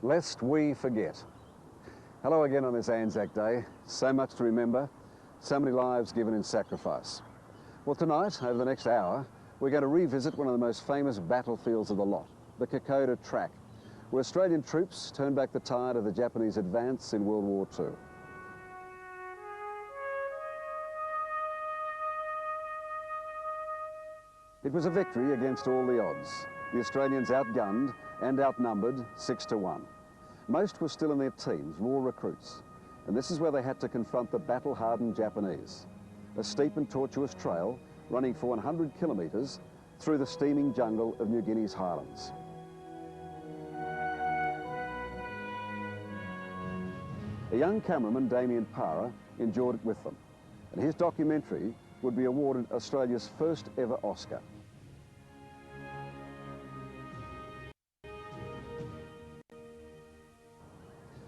Lest we forget. Hello again on this Anzac Day. So much to remember, so many lives given in sacrifice. Well, tonight, over the next hour, we're going to revisit one of the most famous battlefields of the lot, the Kokoda Trail, where Australian troops turned back the tide of the Japanese advance in World War II. It was a victory against all the odds. The Australians outgunned and outnumbered 6-1. Most were still in their teens, war recruits, and this is where they had to confront the battle-hardened Japanese. A steep and tortuous trail running for 100 kilometres through the steaming jungle of New Guinea's highlands. A young cameraman, Damien Parra, endured it with them, and his documentary would be awarded Australia's first ever Oscar.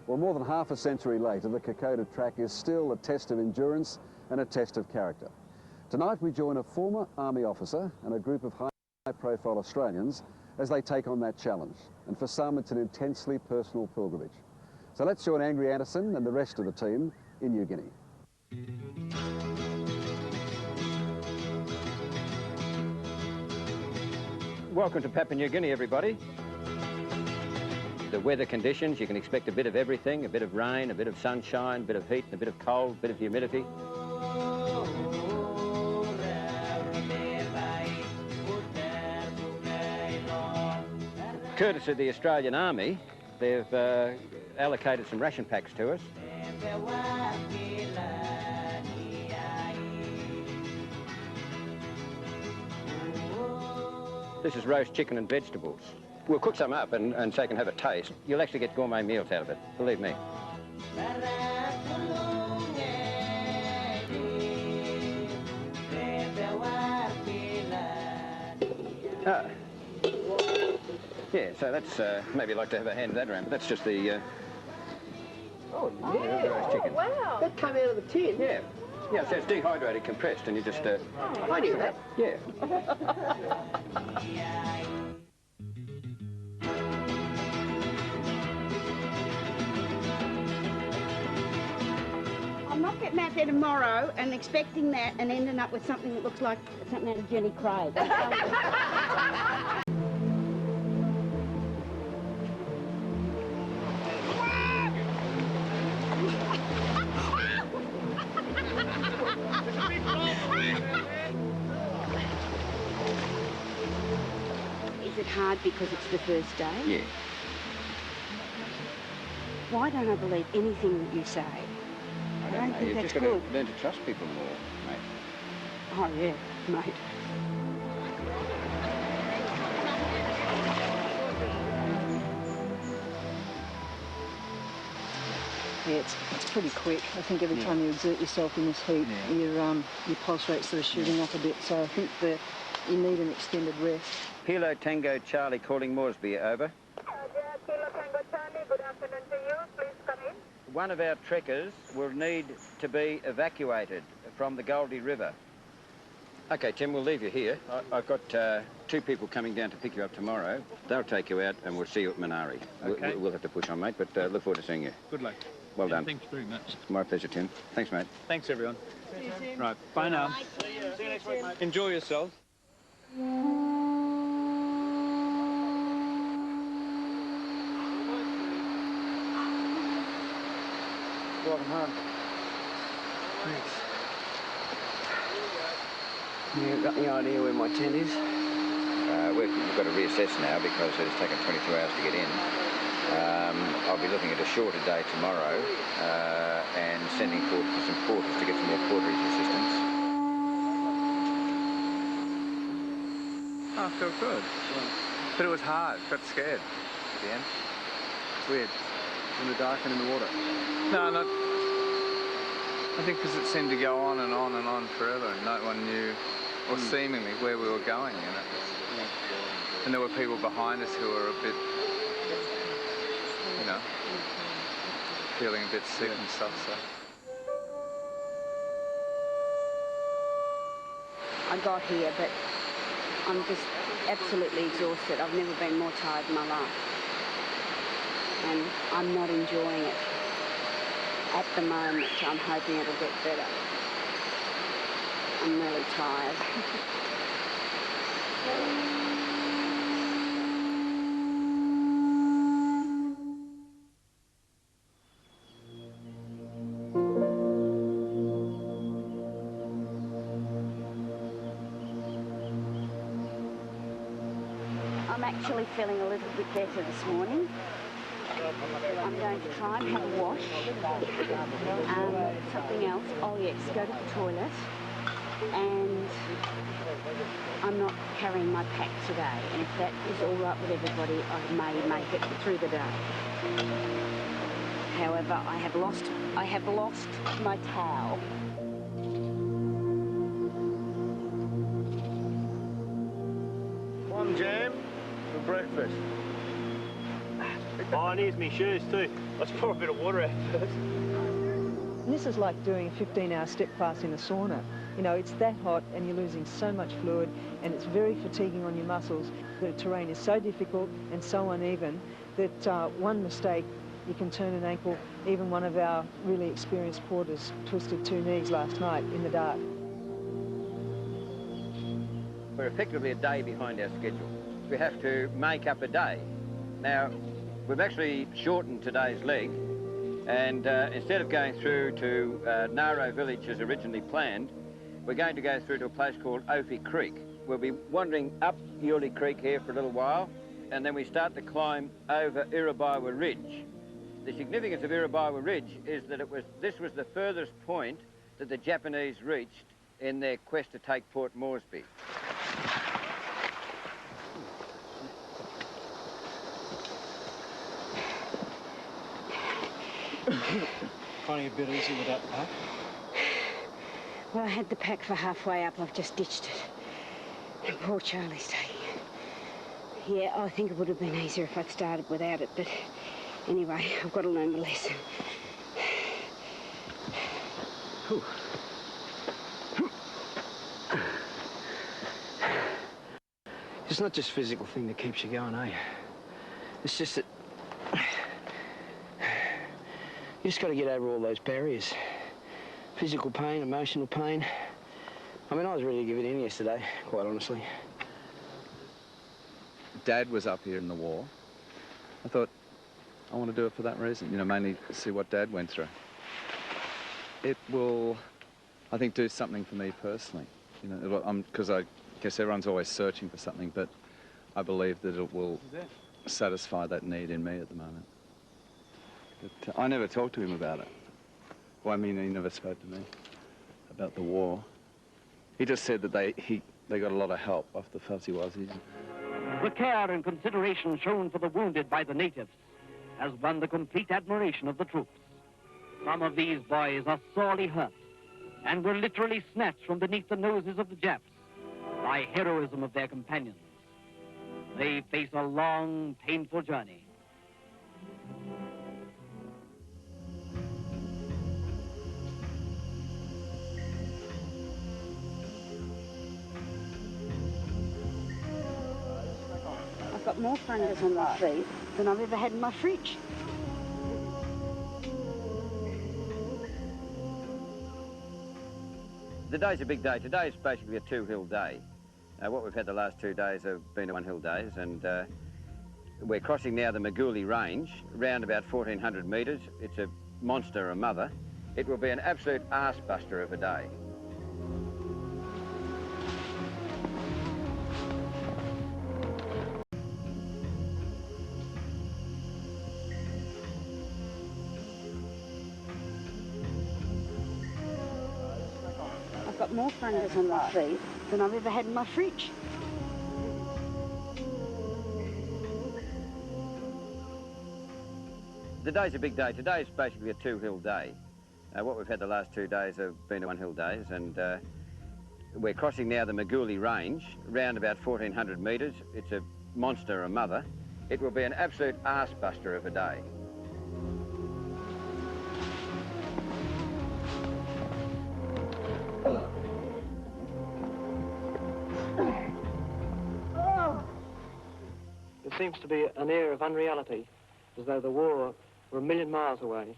Well, more than half a century later, the Kokoda Trail is still a test of endurance and a test of character. Tonight we join a former Army officer and a group of high-profile Australians as they take on that challenge. And for some, it's an intensely personal pilgrimage. So let's join Angry Anderson and the rest of the team in New Guinea. Welcome to Papua New Guinea, everybody. The weather conditions, you can expect a bit of everything, a bit of rain, a bit of sunshine, a bit of heat, a bit of cold, a bit of humidity. Courtesy of the Australian Army, they've allocated some ration packs to us. This is roast chicken and vegetables. We'll cook some up and so you can have a taste. You'll actually get gourmet meals out of it, believe me. Yeah, so that's, maybe you'd like to have a hand of that around, but that's just the... Oh, yeah. roast chicken. Oh, wow. That came out of the tin? Yeah. Yeah, so it's dehydrated, compressed, and you just... I knew that. Yeah. I'm not getting out there tomorrow and expecting that and ending up with something that looks like something out of Jenny Craig. Is it hard because it's the first day? Yeah. Why don't I believe anything that you say? I don't think You've that's just got good. to learn to trust people more, mate. Oh, yeah, mate. Yeah, it's pretty quick. I think every time you exert yourself in this heat, your pulse rate's sort of shooting up a bit. So I think that you need an extended rest. Kilo Tango Charlie calling Moresby, over. Kilo Tango Charlie, good afternoon to you. Please come in. One of our trekkers will need to be evacuated from the Goldie River. Okay, Tim, we'll leave you here. I've got 2 people coming down to pick you up tomorrow. They'll take you out and we'll see you at Minari. Okay. We'll have to push on, mate, but look forward to seeing you. Good luck. Well done. Thanks very much. My pleasure, Tim. Thanks, mate. Thanks, everyone. See you soon. Right, bye now. See you next week, mate. Enjoy yourselves. Welcome home. Thanks. You got any idea where my tent is? We've got to reassess now because it's taken 22 hours to get in. I'll be looking at a shorter day tomorrow and sending forward for some porters to get some more porterage assistance. Oh, I felt good. But it was hard. Got scared at the end. It's weird. In the dark and in the water? No, not... I think because it seemed to go on and on and on forever and no one knew, or seemingly, where we were going, you know. And there were people behind us who were a bit, you know, feeling a bit sick and stuff, so... I got here, but I'm just absolutely exhausted. I've never been more tired in my life. and I'm not enjoying it. At the moment, I'm hoping it'll get better. I'm really tired. I'm actually feeling a little bit better this morning. I'm going to try and have a wash. Something else. Oh yes, go to the toilet. And I'm not carrying my pack today. And if that is all right with everybody, I may make it through the day. However, I have lost my towel. One jam for breakfast. Oh, and here's my shoes too. Let's pour a bit of water out first. And this is like doing a 15-hour step class in a sauna. You know, it's that hot and you're losing so much fluid and it's very fatiguing on your muscles. The terrain is so difficult and so uneven that one mistake, you can turn an ankle. Even one of our really experienced porters twisted 2 knees last night in the dark. We're effectively a day behind our schedule. We have to make up a day. Now, we've actually shortened today's leg, and instead of going through to Naro village as originally planned, we're going to go through to a place called Ophi Creek. We'll be wandering up Yuli Creek here for a little while, and then we start to climb over Isurava Ridge. The significance of Isurava Ridge is that this was the furthest point that the Japanese reached in their quest to take Port Moresby. Finding it a bit easy without the pack? Well, I had the pack for halfway up. I've just ditched it. And poor Charlie's taking it. Yeah, I think it would have been easier if I'd started without it, but anyway, I've got to learn the lesson. Whew. It's not just a physical thing that keeps you going, eh? It's just that you just got to get over all those barriers. Physical pain, emotional pain. I mean, I was ready to give it in yesterday, quite honestly. Dad was up here in the war. I thought, I want to do it for that reason, you know, mainly to see what Dad went through. It will, I think, do something for me personally. You know, because I guess everyone's always searching for something, but I believe that it will satisfy that need in me at the moment. But I never talked to him about it. Well, I mean, he never spoke to me about the war. He just said that they got a lot of help off the Phelps. The care and consideration shown for the wounded by the natives has won the complete admiration of the troops. Some of these boys are sorely hurt and were literally snatched from beneath the noses of the Japs by heroism of their companions. They face a long, painful journey. I've got more fungus on my feet than I've ever had in my fridge. Today's a big day. Today is basically a 2-hill day. What we've had the last 2 days have been 1-hill days, and we're crossing now the Maguli Range, around about 1,400 metres. It's a monster, a mother. It will be an absolute arse-buster of a day. I've got more fungus on my feet than I've ever had in my fridge. Today's a big day. Today's basically a 2-hill day. What we've had the last 2 days have been 1-hill days, and we're crossing now the Maguli Range, around about 1,400 metres. It's a monster, a mother. It will be an absolute arse-buster of a day. There seems to be an air of unreality as though the war were a million miles away.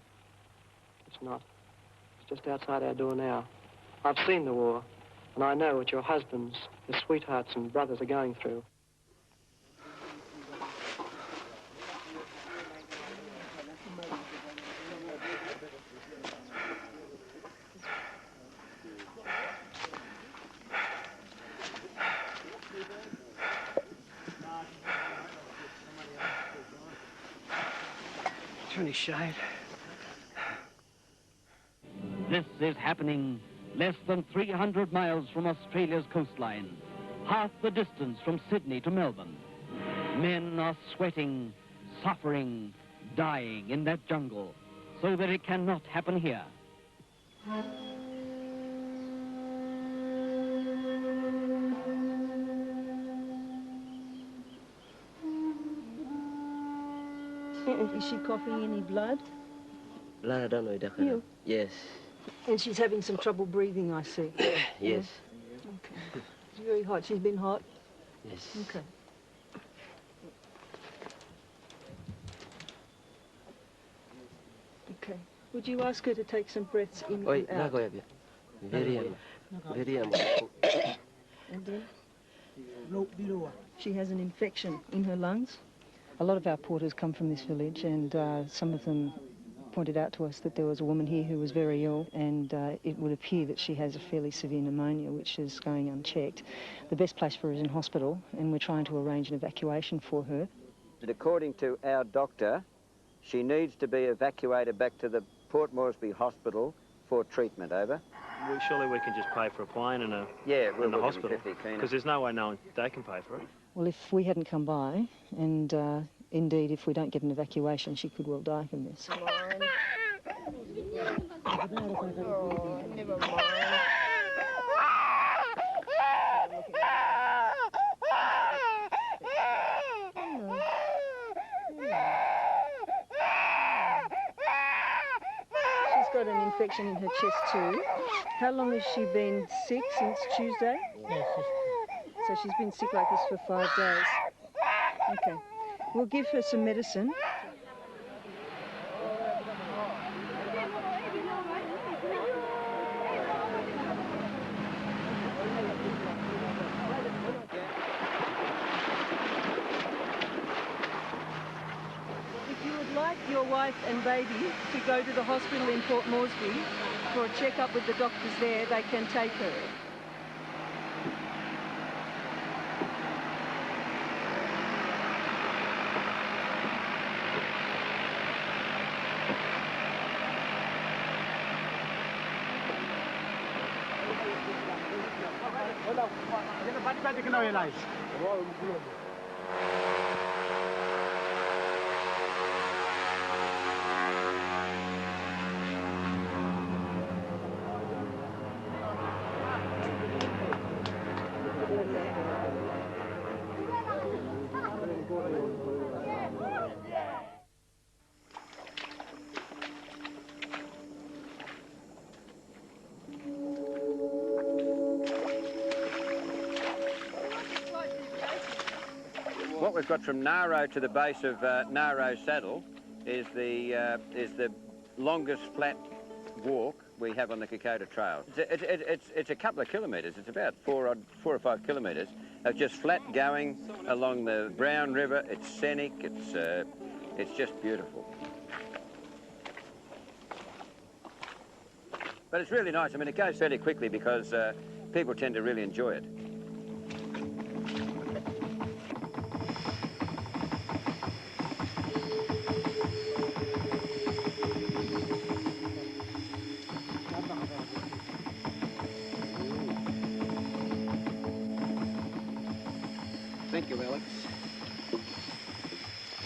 It's not. It's just outside our door now. I've seen the war, and I know what your husbands, your sweethearts and brothers are going through. Any shade. This is happening less than 300 miles from Australia's coastline, half the distance from Sydney to Melbourne. Men are sweating, suffering, dying in that jungle, so that it cannot happen here. Is she coughing any blood? Blood, I don't know, Doctor. You? Yes. And she's having some trouble breathing, I see. Yes. Okay. It's very hot. She's been hot? Yes. Okay. Okay. Would you ask her to take some breaths in Oi, and out? Very And then? She has an infection in her lungs. A lot of our porters come from this village, and some of them pointed out to us that there was a woman here who was very ill, and it would appear that she has a fairly severe pneumonia, which is going unchecked. The best place for her is in hospital, and we're trying to arrange an evacuation for her. According to our doctor, she needs to be evacuated back to the Port Moresby Hospital for treatment, over. Well, surely we can just pay for a plane and a we'll the hospital, because because there's no way knowing they can pay for it. Well, if we hadn't come by, and indeed if we don't get an evacuation, she could well die from this. Oh, never mind. She's got an infection in her chest too. How long has she been sick? Since Tuesday? So she's been sick like this for 5 days. Okay. We'll give her some medicine. If you would like your wife and baby to go to the hospital in Port Moresby for a checkup with the doctors there, they can take her. What we've got from Naro to the base of Naro Saddle is the longest flat walk we have on the Kokoda Trail. It's a couple of kilometres. It's about 4 or 5 kilometres of just flat going along the Brown River. It's scenic. It's just beautiful. But it's really nice. I mean, it goes fairly quickly because people tend to really enjoy it. Thank you, Alex.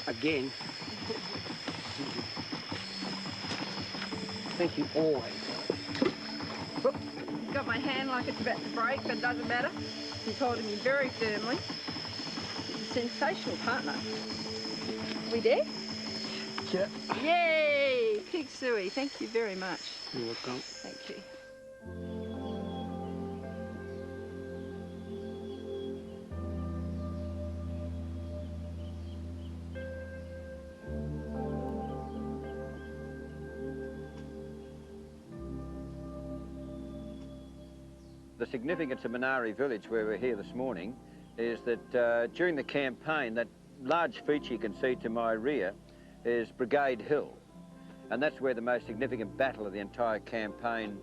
Again. Thank you always. Got my hand like it's about to break, but it doesn't matter. He's holding me very firmly. He's a sensational partner. We there? Yeah. Yay! Pig suey. Thank you very much. You're welcome. Thank you. The significance of Minari village, where we're here this morning, is that during the campaign, that large feature you can see to my rear is Brigade Hill. And that's where the most significant battle of the entire campaign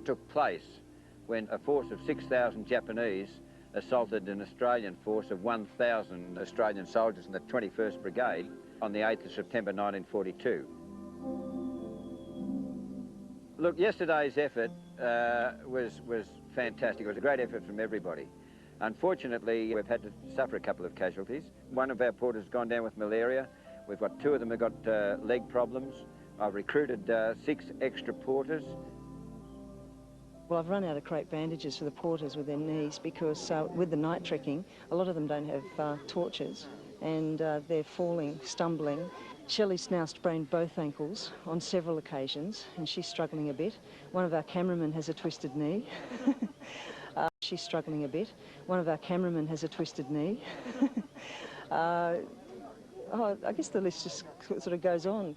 took place, when a force of 6,000 Japanese assaulted an Australian force of 1,000 Australian soldiers in the 21st Brigade on the 8th of September 1942. Look, yesterday's effort was fantastic. It was a great effort from everybody. Unfortunately, we've had to suffer a couple of casualties. One of our porters has gone down with malaria. We've got 2 of them have got leg problems. I've recruited 6 extra porters. Well, I've run out of crepe bandages for the porters with their knees because with the night trekking, a lot of them don't have torches and they're falling, stumbling. Shelley's now sprained both ankles on several occasions and she's struggling a bit. One of our cameramen has a twisted knee. She's struggling a bit. One of our cameramen has a twisted knee. I guess the list just sort of goes on.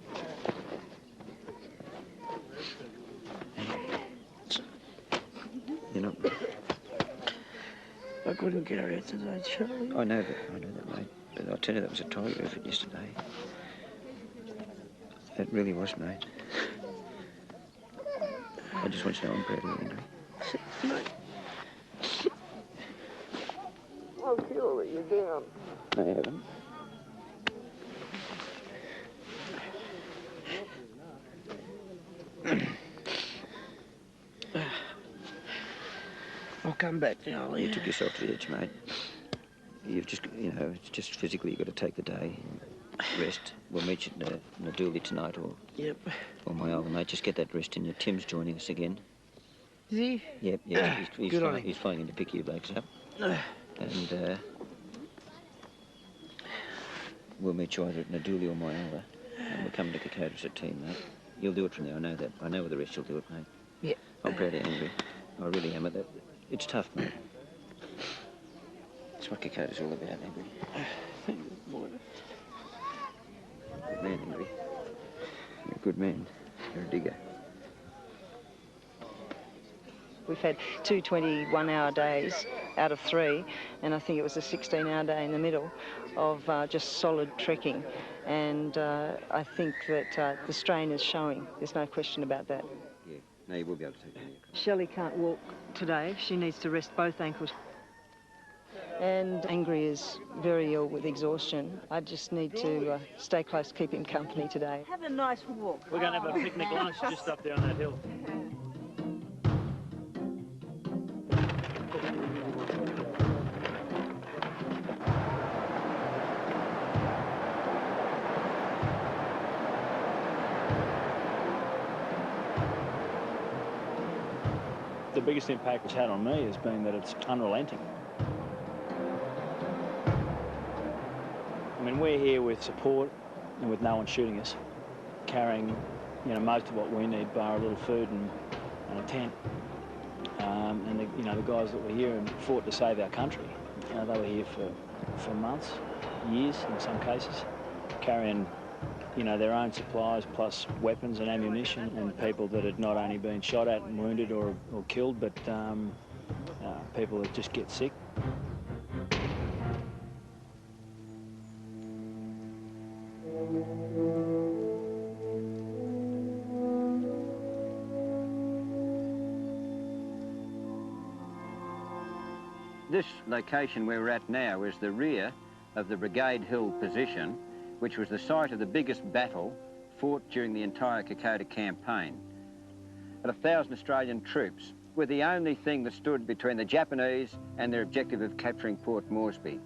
You know, I couldn't carry it today, Charlie. I know that, mate. But I'll tell you, that was a tiger effort yesterday. It really was, mate. I just want you to know I'm proud of you, Henry. I'll kill you down. No, you haven't. I'll come back, Charlie. You took yourself to the edge, mate. You've just, you know, it's just physically you've got to take the day, rest. We'll meet you in a dually tonight or my other mate. Just get that rest in you. Tim's joining us again. Is he? Yep. He's flying in to pick you blokes up. And we'll meet you either at Naduli or my other. And we're coming to Kokoda as a team, mate. You'll do it from there, I know that. I know with the rest you'll do it, mate. Yeah. I'm proud of you, Andrew. I really am at that. It's tough, mate. It's what Kokoda's all about, Andrew. Thank you, boy. Good man, Andrew. You're a good man. You're a digger. We've had 2 21-hour days out of 3, and I think it was a 16-hour day in the middle of just solid trekking. And I think that the strain is showing. There's no question about that. Yeah, no, you will be able to take it. Shelley can't walk today. She needs to rest both ankles. And Angry is very ill with exhaustion. I just need to stay close, keep him company today. Have a nice walk. We're going to have a picnic lunch just up there on that hill. The biggest impact it's had on me has been that it's unrelenting. I mean, we're here with support and with no one shooting us, carrying, you know, most of what we need, bar a little food and a tent. And the guys that were here and fought to save our country, they were here for months, years in some cases, carrying, their own supplies plus weapons and ammunition, and people that had not only been shot at and wounded or killed, but people that just get sick. This location where we're at now is the rear of the Brigade Hill position, which was the site of the biggest battle fought during the entire Kokoda campaign. But 1,000 Australian troops were the only thing that stood between the Japanese and their objective of capturing Port Moresby.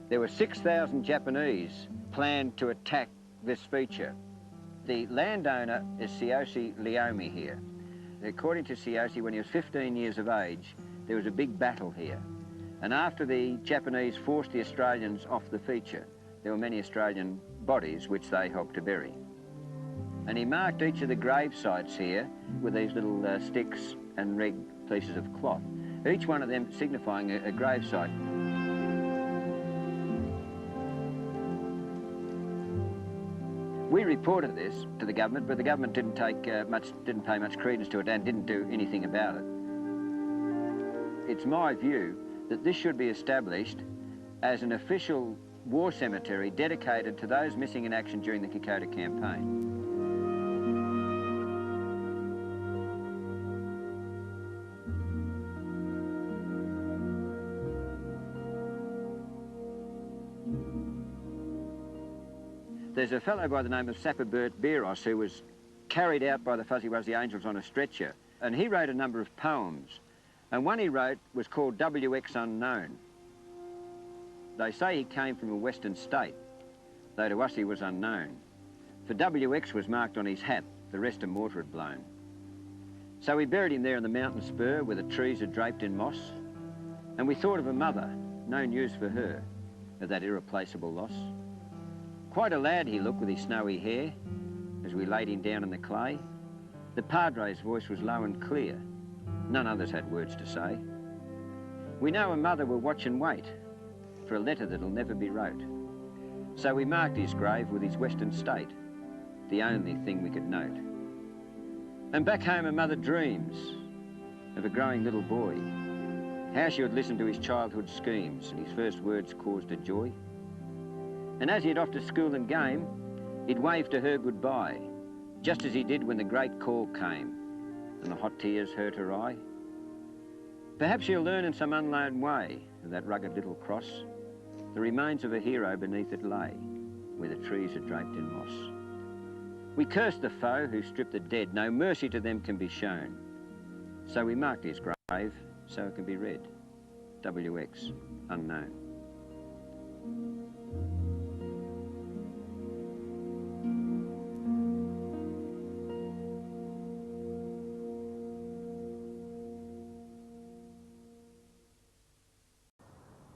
There were 6,000 Japanese planned to attack this feature. The landowner is Siyosi Leomi here. According to Siyosi, when he was 15 years of age, there was a big battle here. And after the Japanese forced the Australians off the feature, there were many Australian bodies which they helped to bury. And he marked each of the grave sites here with these little sticks and red pieces of cloth, each one of them signifying a grave site. We reported this to the government, but the government didn't pay much credence to it and didn't do anything about it. it's my view that this should be established as an official war cemetery dedicated to those missing in action during the Kokoda campaign. There's a fellow by the name of Sapperbert Beros who was carried out by the Fuzzy Wuzzy Angels on a stretcher, and he wrote a number of poems, and one he wrote was called WX Unknown. They say he came from a western state, though to us he was unknown. For WX was marked on his hat, the rest a mortar had blown. So we buried him there in the mountain spur where the trees are draped in moss, and we thought of a mother, no news for her of that irreplaceable loss. Quite a lad he looked with his snowy hair as we laid him down in the clay. The Padre's voice was low and clear. None others had words to say. We know a mother will watch and wait for a letter that'll never be wrote. So we marked his grave with his western state, the only thing we could note. And back home a mother dreams of a growing little boy, how she would listen to his childhood schemes and his first words caused her joy. And as he'd off to school and game, he'd wave to her goodbye, just as he did when the great call came and the hot tears hurt her eye. Perhaps she'll learn in some unknown way of that rugged little cross, the remains of a hero beneath it lay, where the trees are draped in moss. We cursed the foe who stripped the dead, no mercy to them can be shown. So we marked his grave so it can be read, WX Unknown.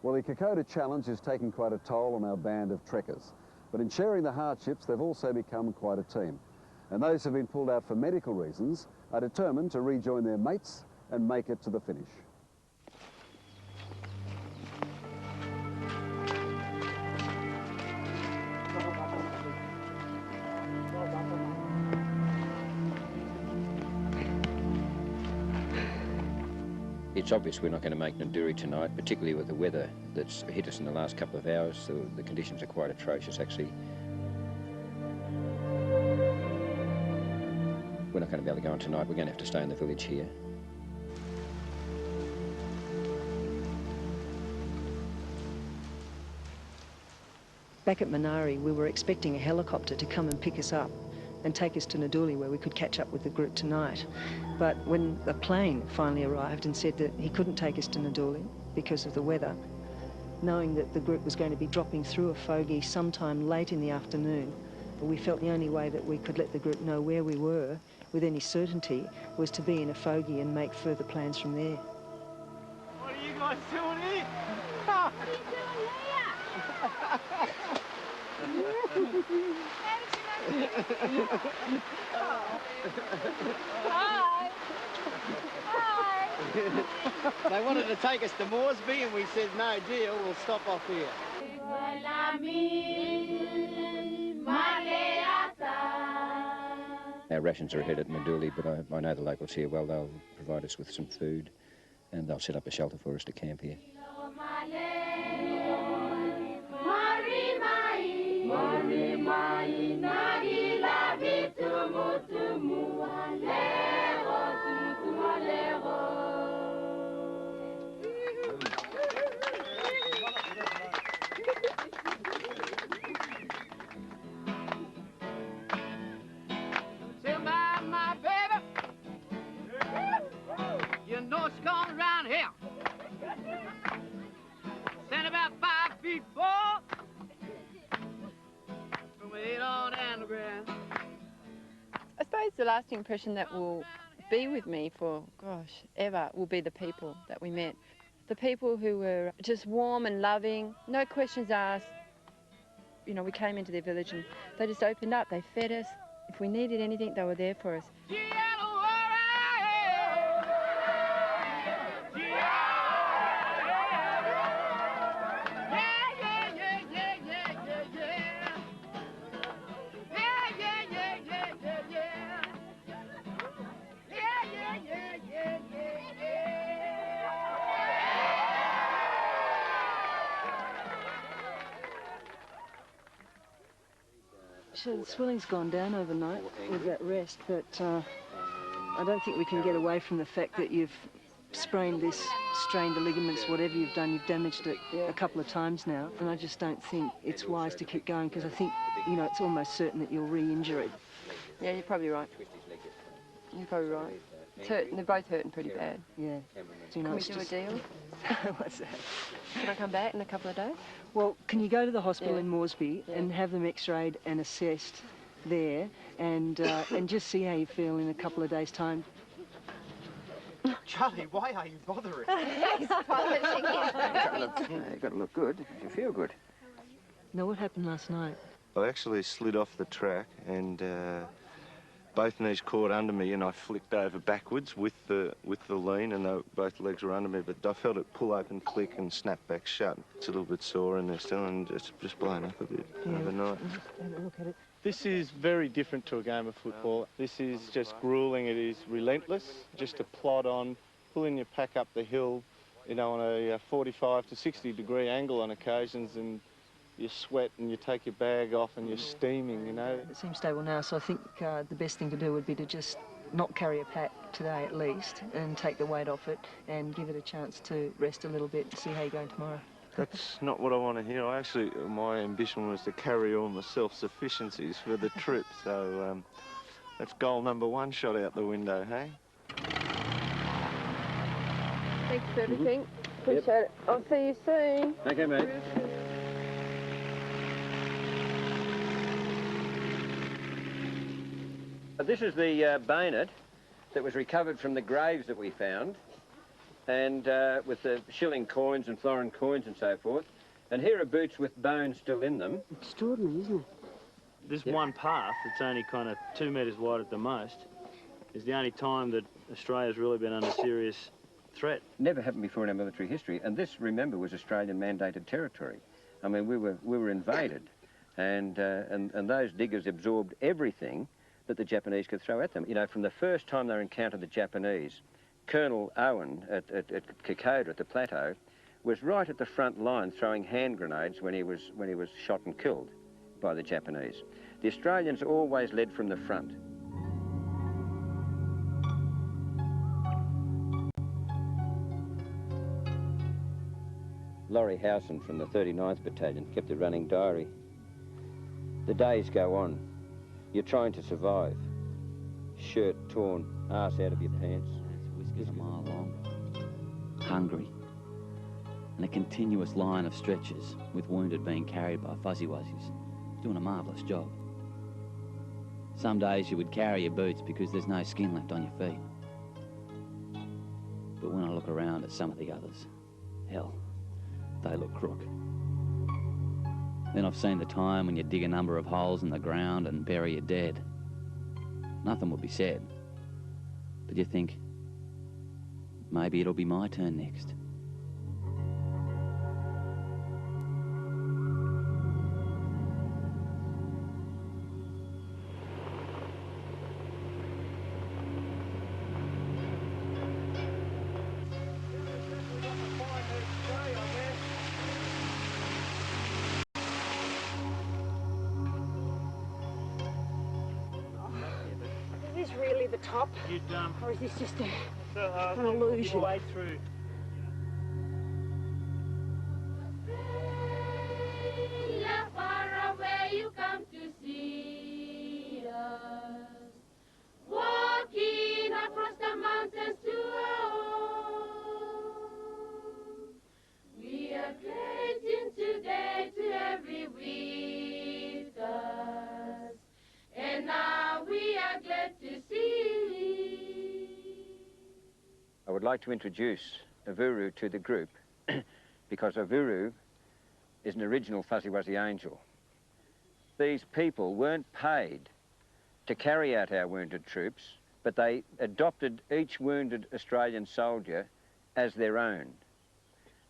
Well, the Kokoda Challenge is taking quite a toll on our band of trekkers, but in sharing the hardships, they've also become quite a team. And those who have been pulled out for medical reasons are determined to rejoin their mates and make it to the finish. It's obvious we're not going to make Ngurri tonight, particularly with the weather that's hit us in the last couple of hours. The conditions are quite atrocious, actually. We're not going to be able to go on tonight. We're going to have to stay in the village here. Back at Minari, we were expecting a helicopter to come and pick us up and take us to Nduli, where we could catch up with the group tonight. But when the plane finally arrived and said that he couldn't take us to Nduli because of the weather, knowing that the group was going to be dropping through a fogey sometime late in the afternoon, we felt the only way that we could let the group know where we were with any certainty was to be in a fogey and make further plans from there. What are you guys doing here? What are you doing here? Hi. Hi. They wanted to take us to Moresby and we said, no deal, we'll stop off here. Our rations are ahead at Nduli, but I know the locals here well. They'll provide us with some food and they'll set up a shelter for us to camp here. I suppose the lasting impression that will be with me for, gosh, ever, will be the people that we met. The people who were just warm and loving, no questions asked. You know, we came into their village and they just opened up, they fed us. If we needed anything, they were there for us. So the swelling's gone down overnight with that rest, but I don't think we can get away from the fact that you've sprained this, strained the ligaments, whatever you've done, you've damaged it a couple of times now, and I just don't think it's wise to keep going because I think, you know, it's almost certain that you'll re-injure it. Yeah, you're probably right. You're probably right. It's hurting, they're both hurting pretty bad. Yeah. So, you know, can we do a deal? What's that? Can I come back in a couple of days? Well, can you go to the hospital in Moresby and have them x-rayed and assessed there and just see how you feel in a couple of days' time? Charlie, why are you bothering? You've got to look good. You feel good. Now, what happened last night? I actually slid off the track and both knees caught under me and I flicked over backwards with the lean and both legs were under me, but I felt it pull open, click and snap back shut. It's a little bit sore in there still and it's just blown up a bit overnight. Have a look at it. This is very different to a game of football. This is just gruelling. It is relentless, just to plod on, pulling your pack up the hill, you know, on a 45 to 60 degree angle on occasions, and you sweat and you take your bag off and you're steaming, you know. It seems stable now, so I think the best thing to do would be to just not carry a pack today at least and take the weight off it and give it a chance to rest a little bit and see how you're going tomorrow. That's not what I want to hear. My ambition was to carry all my self-sufficiencies for the trip, so that's goal number one shot out the window, hey? Thanks for everything. Appreciate it. I'll see you soon. Okay, mate. This is the bayonet that was recovered from the graves that we found, and with the shilling coins and florin coins and so forth. And here are boots with bones still in them. Extraordinary, isn't it? This one path, that's only kind of 2 metres wide at the most, is the only time that Australia's really been under serious threat. Never happened before in our military history, and this, remember, was Australian mandated territory. I mean, we were invaded, and those diggers absorbed everything that the Japanese could throw at them. You know, from the first time they encountered the Japanese, Colonel Owen at Kokoda at the plateau was right at the front line throwing hand grenades when he was shot and killed by the Japanese. The Australians always led from the front. Laurie Howson from the 39th Battalion kept a running diary. The days go on. You're trying to survive. Shirt torn, arse out of your pants. Whiskers a mile long. Hungry. And a continuous line of stretchers with wounded being carried by fuzzy wuzzies. Doing a marvellous job. Some days you would carry your boots because there's no skin left on your feet. But when I look around at some of the others, hell, they look crook. Then I've seen the time when you dig a number of holes in the ground and bury your dead. Nothing would be said. But you think, maybe it'll be my turn next. Is this really the top? Or is this just an illusion? Way through. Far away you come to see us, walking across the mountains to our home. We are gazing today to every witness, and now we are glad to see. I would like to introduce Avuru to the group because Avuru is an original Fuzzy Wuzzy angel. These people weren't paid to carry out our wounded troops, but they adopted each wounded Australian soldier as their own.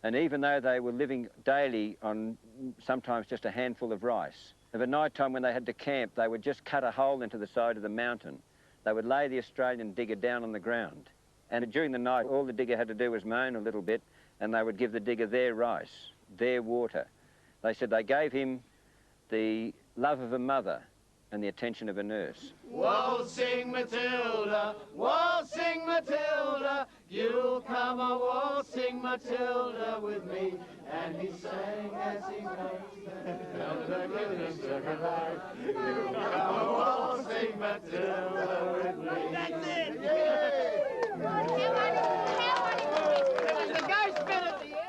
And even though they were living daily on sometimes just a handful of rice, of a night time when they had to camp, they would just cut a hole into the side of the mountain. They would lay the Australian digger down on the ground. And during the night, all the digger had to do was moan a little bit, and they would give the digger their rice, their water. They said they gave him the love of a mother and the attention of a nurse. Waltzing Matilda, you'll come a waltzing Matilda with me. And he sang as he waltzed, you'll come a waltzing Matilda with me. That's it! Yay! There was a ghost bit at the end.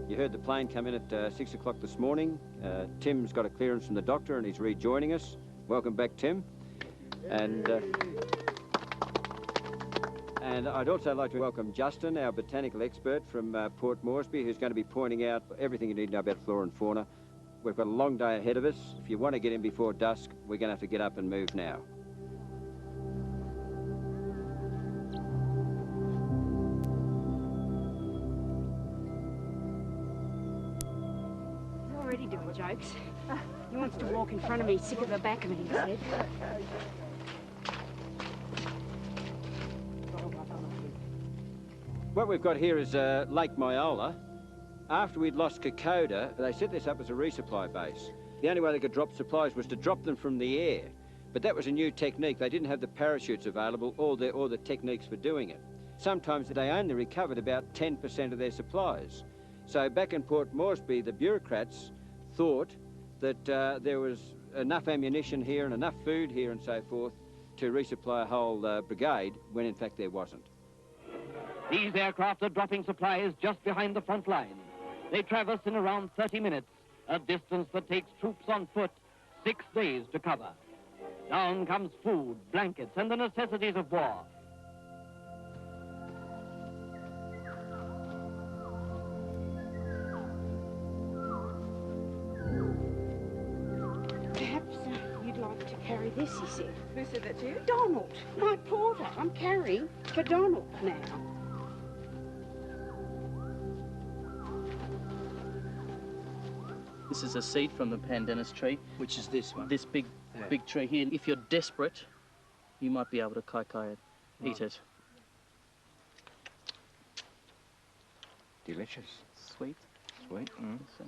You heard the plane come in at 6 o'clock this morning. Tim's got a clearance from the doctor and he's rejoining us. Welcome back, Tim. And I'd also like to welcome Justin, our botanical expert from Port Moresby, who's going to be pointing out everything you need to know about flora and fauna. We've got a long day ahead of us. If you want to get in before dusk, we're going to have to get up and move now. Already doing jokes. He wants to walk in front of me, sick of the back of me, he said. What we've got here is Lake Myola. After we'd lost Kokoda, they set this up as a resupply base. The only way they could drop supplies was to drop them from the air. But that was a new technique. They didn't have the parachutes available or the techniques for doing it. Sometimes they only recovered about 10% of their supplies. So back in Port Moresby, the bureaucrats thought that there was enough ammunition here and enough food here and so forth to resupply a whole brigade, when in fact there wasn't. These aircraft are dropping supplies just behind the front line. They traverse in around 30 minutes, a distance that takes troops on foot 6 days to cover. Down comes food, blankets, and the necessities of war. Perhaps you'd like to carry this, he said. Who said that to you? Donald, my porter. I'm carrying for Donald now. This is a seed from the pandanus tree. Which is this one? This big tree here. If you're desperate, you might be able to kai it, eat it. Delicious. Sweet. Sweet. Mm. So,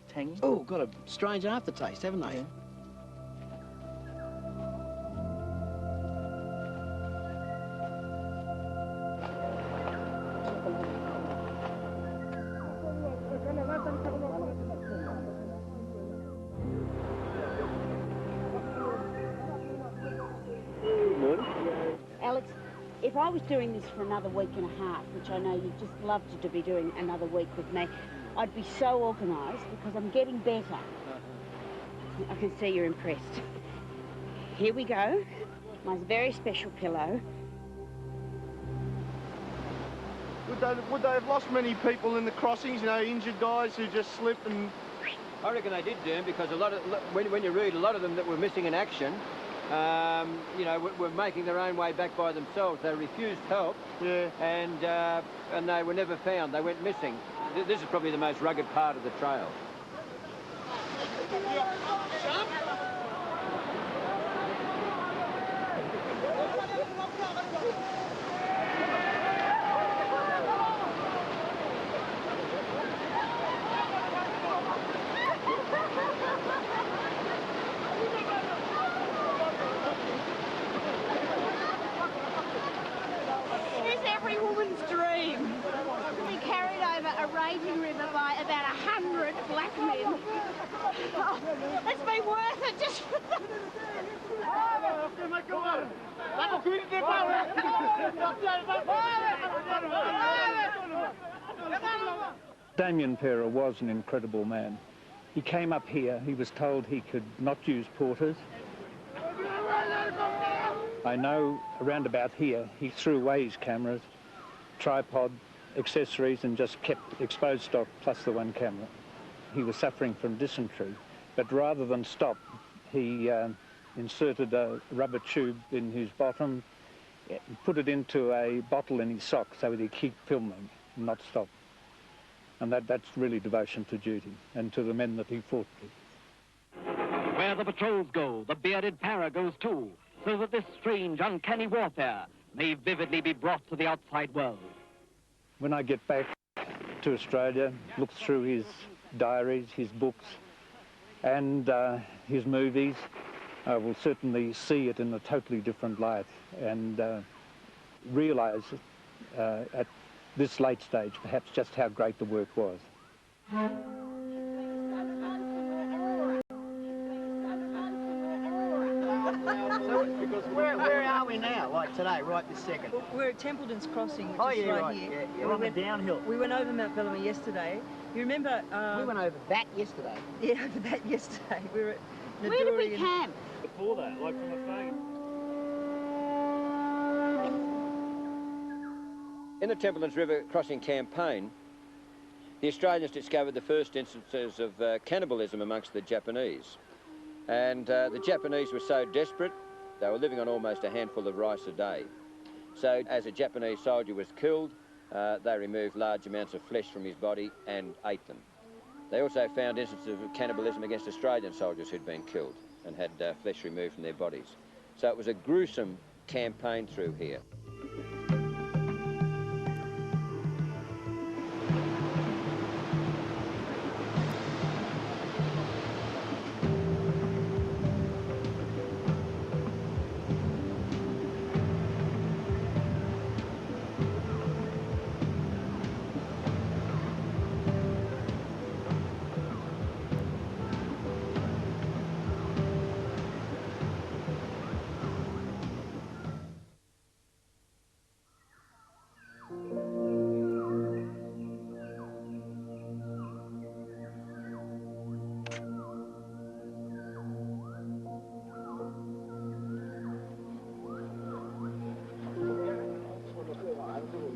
tangy. Oh, got a strange aftertaste, haven't they? Yeah. Alex, if I was doing this for another week and a half, which I know you'd just love to be doing another week with me, I'd be so organised because I'm getting better. I can see you're impressed. Here we go. My very special pillow. Would they have lost many people in the crossings, you know, injured guys who just slipped and... I reckon they did, Derm, because a lot of, when you read, a lot of them that were missing in action, you know, were making their own way back by themselves. They refused help, and they were never found. They went missing. This is probably the most rugged part of the trail. Every woman's dream. We carried over a raging river by about 100 black men. Oh, it's been worth it just for Damien Pera was an incredible man. He came up here, he was told he could not use porters. I know around about here he threw away his cameras, tripod, accessories, and just kept exposed stock plus the one camera. He was suffering from dysentery, but rather than stop, he inserted a rubber tube in his bottom, put it into a bottle in his sock so that he'd keep filming and not stop. And that's really devotion to duty and to the men that he fought with. When Where the patrols go, the bearded para goes too, so that this strange, uncanny warfare may vividly be brought to the outside world. When I get back to Australia, look through his diaries, his books, and his movies, I will certainly see it in a totally different light and realise at this late stage perhaps just how great the work was. Where are we now, like today, right this second? Well, we're at Templeton's Crossing, which is right here. Yeah, yeah. We're on the downhill. We went over Mount Bellamy yesterday. You remember... we went over that yesterday. Yeah, over that yesterday. We were at Naduri. Where did we camp? Before that, like from a phone. In the Templeton's River crossing campaign, the Australians discovered the first instances of cannibalism amongst the Japanese. And the Japanese were so desperate, they were living on almost a handful of rice a day. So as a Japanese soldier was killed, they removed large amounts of flesh from his body and ate them. They also found instances of cannibalism against Australian soldiers who'd been killed and had flesh removed from their bodies. So it was a gruesome campaign through here.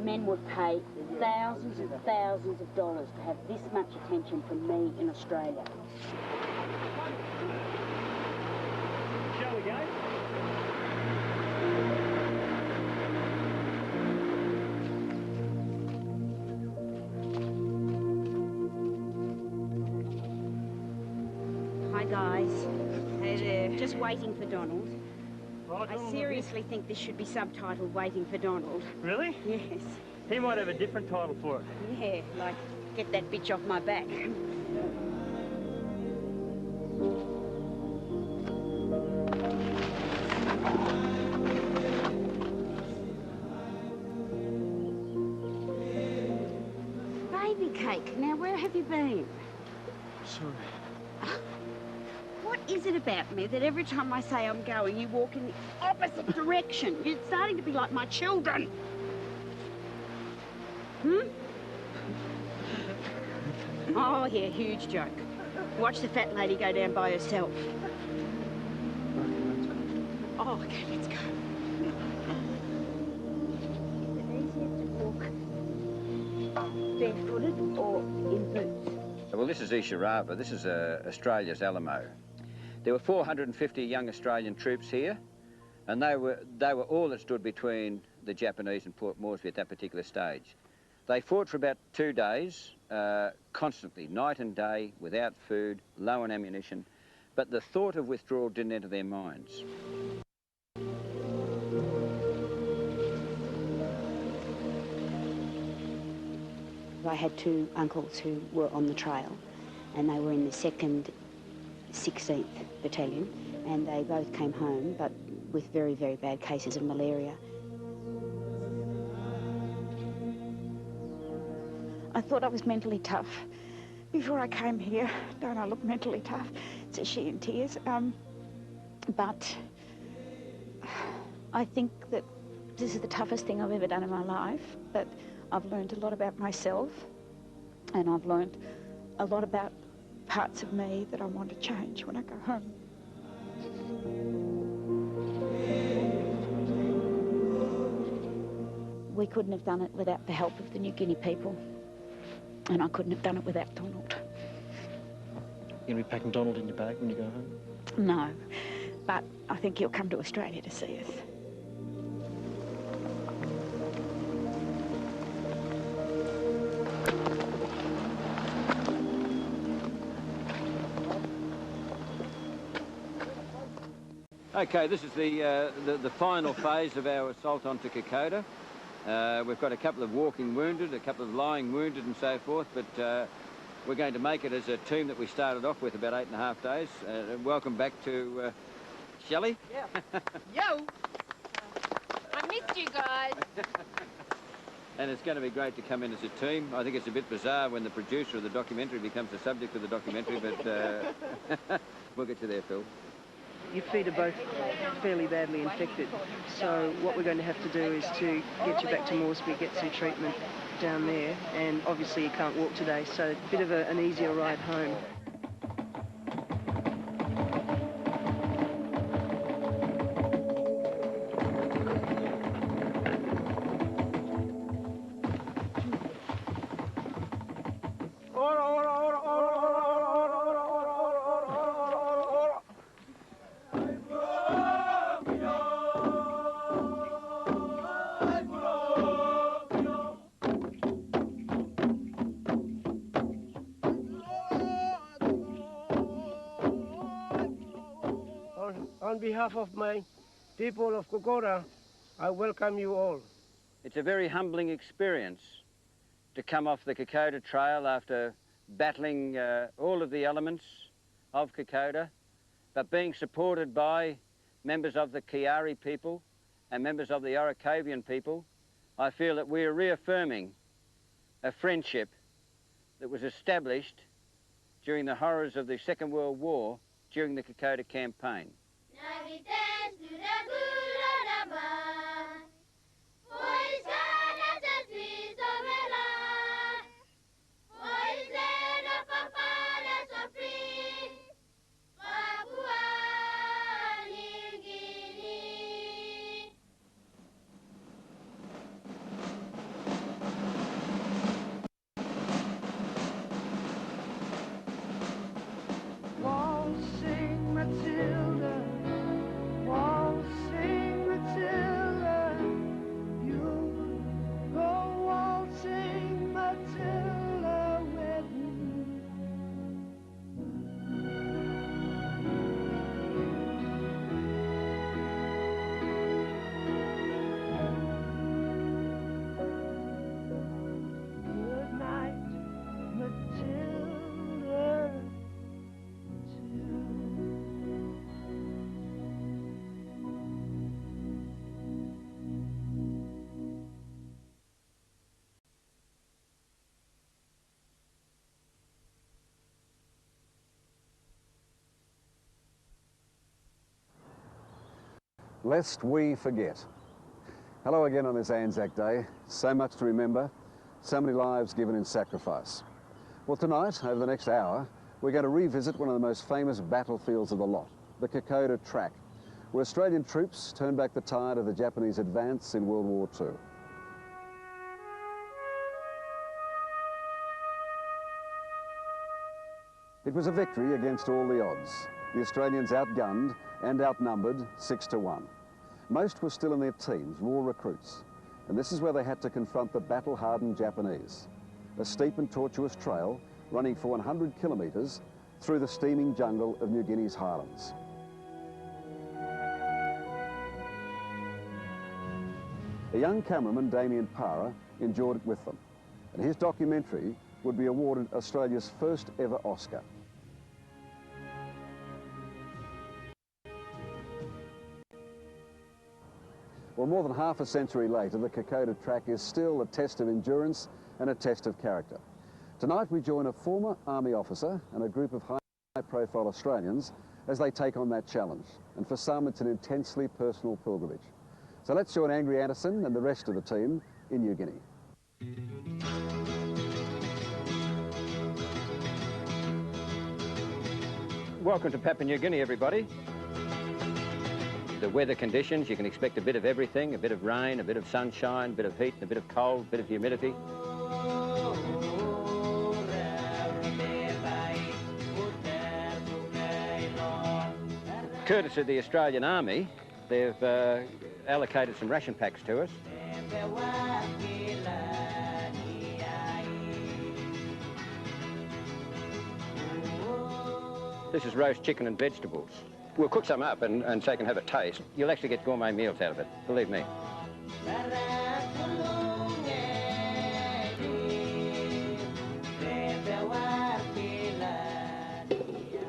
Men would pay thousands and thousands of dollars to have this much attention from me in Australia. Shall we go? Hi guys. Hey there. Just waiting for Donald. I seriously think this should be subtitled Waiting for Donald. Really? Yes. He might have a different title for it. Yeah, like Get That Bitch Off My Back. Baby cake, now where have you been? Sorry. What is it about me that every time I say I'm going, you walk in the opposite direction? You're starting to be like my children. Oh, yeah, huge joke. Watch the fat lady go down by herself. Oh, okay, let's go. Is it easier to walk barefooted or in boots? Well, this is Isurava. This is Australia's Alamo. There were 450 young Australian troops here, and they were all that stood between the Japanese and Port Moresby at that particular stage. They fought for about 2 days, constantly, night and day, without food, low on ammunition, but the thought of withdrawal didn't enter their minds. I had two uncles who were on the trail, and they were in the 2nd 16th Battalion, and they both came home, but with very, very bad cases of malaria. I thought I was mentally tough before I came here. Don't I look mentally tough? Says she in tears. But I think that this is the toughest thing I've ever done in my life, but I've learned a lot about myself, and I've learned a lot about parts of me that I want to change when I go home. We couldn't have done it without the help of the New Guinea people, and I couldn't have done it without Donald. You're going to be packing Donald in your bag when you go home? No, but I think he'll come to Australia to see us. Okay, this is the final phase of our assault onto Kokoda. We've got a couple of walking wounded, a couple of lying wounded and so forth, but we're going to make it as a team that we started off with about 8.5 days. Welcome back to Shelley. Yeah. Yo! I missed you guys. And it's going to be great to come in as a team. I think it's a bit bizarre when the producer of the documentary becomes the subject of the documentary, but we'll get you there, Phil. Your feet are both fairly badly infected, so what we're going to have to do is to get you back to Moresby, get some treatment down there, and obviously you can't walk today, so a bit of an easier ride home. On behalf of my people of Kokoda, I welcome you all. It's a very humbling experience to come off the Kokoda Trail after battling all of the elements of Kokoda, but being supported by members of the Kiari people and members of the Orokovian people. I feel that we are reaffirming a friendship that was established during the horrors of the Second World War during the Kokoda campaign. Waltzing Matilda, waltzing Matilda, you go waltzing Matilda with me. Good night, Matilda. Lest we forget. Hello again on this Anzac Day. So much to remember, so many lives given in sacrifice. Well, tonight, over the next hour, we're going to revisit one of the most famous battlefields of the lot, the Kokoda Track, where Australian troops turned back the tide of the Japanese advance in World War II. It was a victory against all the odds. The Australians outgunned and outnumbered 6-1. Most were still in their teens, raw recruits, and this is where they had to confront the battle-hardened Japanese. A steep and tortuous trail running for 100 kilometres through the steaming jungle of New Guinea's highlands. A young cameraman, Damien Parra, endured it with them, and his documentary would be awarded Australia's first ever Oscar. Well, more than half a century later, the Kokoda Track is still a test of endurance and a test of character. Tonight we join a former Army officer and a group of high-profile Australians as they take on that challenge. And for some, it's an intensely personal pilgrimage. So let's join Angry Anderson and the rest of the team in New Guinea. Welcome to Papua New Guinea, everybody. The weather conditions, you can expect a bit of everything, a bit of rain, a bit of sunshine, a bit of heat, a bit of cold, a bit of humidity. Courtesy of the Australian Army, they've allocated some ration packs to us. This is roast chicken and vegetables. We'll cook some up and so you can have a taste. You'll actually get gourmet meals out of it, believe me.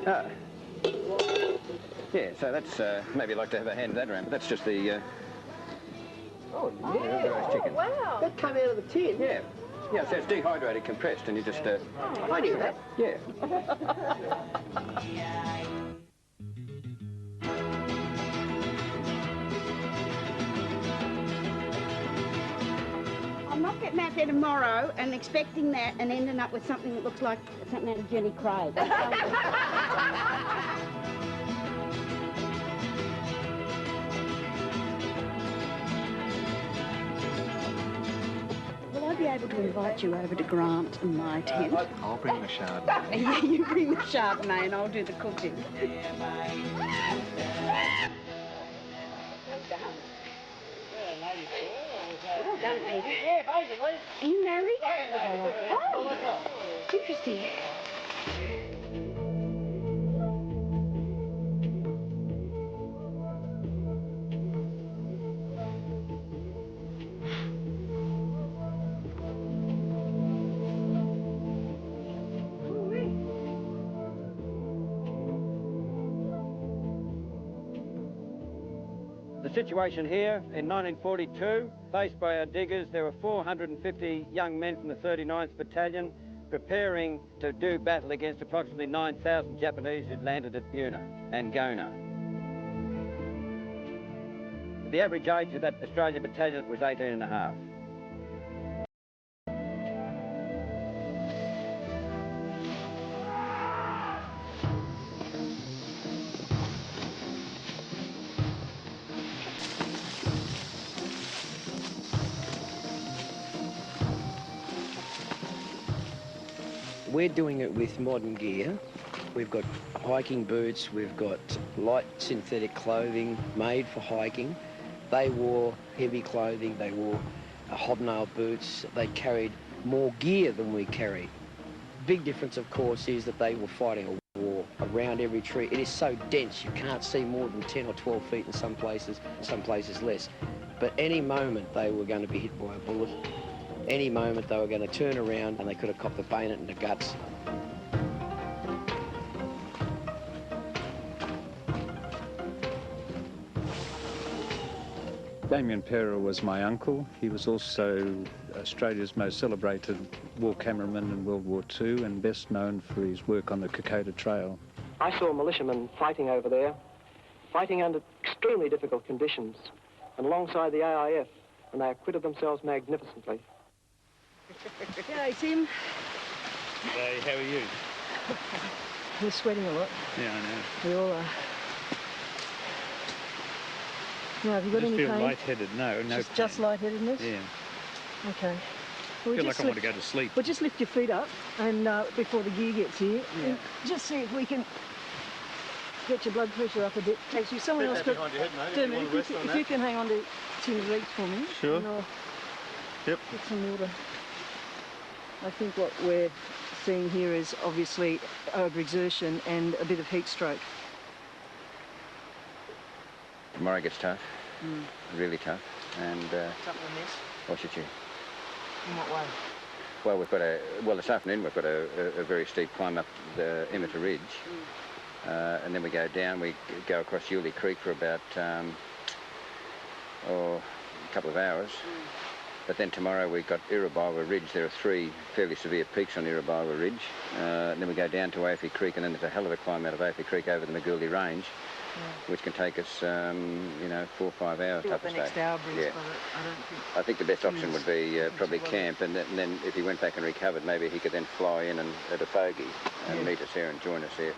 Ah. Yeah, so that's, maybe you'd like to have a hand of that around, but that's just the... Oh, the roast chicken. Wow. That came out of the tin? Yeah. Yeah, so it's dehydrated, compressed, and you just... I knew that. Yeah. I'm not getting out there tomorrow and expecting that and ending up with something that looks like something out of Jenny Craig. Will I be able to invite you over to Grant and my tent? I'll bring the Chardonnay. Yeah, you bring the Chardonnay and I'll do the cooking. Well done, Peter. Yeah, basically. Are you married? Oh, interesting. The situation here in 1942, faced by our diggers, there were 450 young men from the 39th Battalion preparing to do battle against approximately 9,000 Japanese who'd landed at Buna and Gona. The average age of that Australian battalion was 18 and a half. We're doing it with modern gear. We've got hiking boots, we've got light synthetic clothing made for hiking. They wore heavy clothing, they wore hobnail boots, they carried more gear than we carry. Big difference, of course, is that they were fighting a war around every tree. It is so dense, you can't see more than 10 or 12 feet in some places less. But any moment they were going to be hit by a bullet. Any moment they were going to turn around and they could have copped the bayonet in the guts. Damien Pera was my uncle. He was also Australia's most celebrated war cameraman in World War II and best known for his work on the Kokoda Trail. I saw militiamen fighting over there, fighting under extremely difficult conditions, and alongside the AIF, and they acquitted themselves magnificently. G'day, Tim. Hey, how are you? We're sweating a lot. Yeah, I know. We all are. Now, have you got I any feel pain? lightheaded. No, no Just pain. lightheadedness? Yeah. Okay. I feel like I want to go to sleep. Well, just lift your feet up and before the gear gets here, Yeah. and just see if we can get your blood pressure up a bit. Takes you someone else. Behind your head, mate. Dermot, if you can hang on to Tim's legs for me. Sure. And I'll Yep. get some water. I think what we're seeing here is obviously overexertion and a bit of heat stroke. Tomorrow gets tough, really tough, and... Something amiss? What's your tune? In what way? Well, we've got this afternoon we've got a very steep climb up the Emitter Ridge, and then we go down, we go across Yulee Creek for about, a couple of hours. But then tomorrow we've got Isurava Ridge. There are 3 fairly severe peaks on Isurava Ridge. And then we go down to Aofi Creek, and then there's a hell of a climb out of Aofi Creek over the Magooly Range, which can take us, 4 or 5 hours. What the next hour brings, yeah. but I think the best option would be probably camp, and then if he went back and recovered, maybe he could then fly in and at a fogey and meet us here and join us here.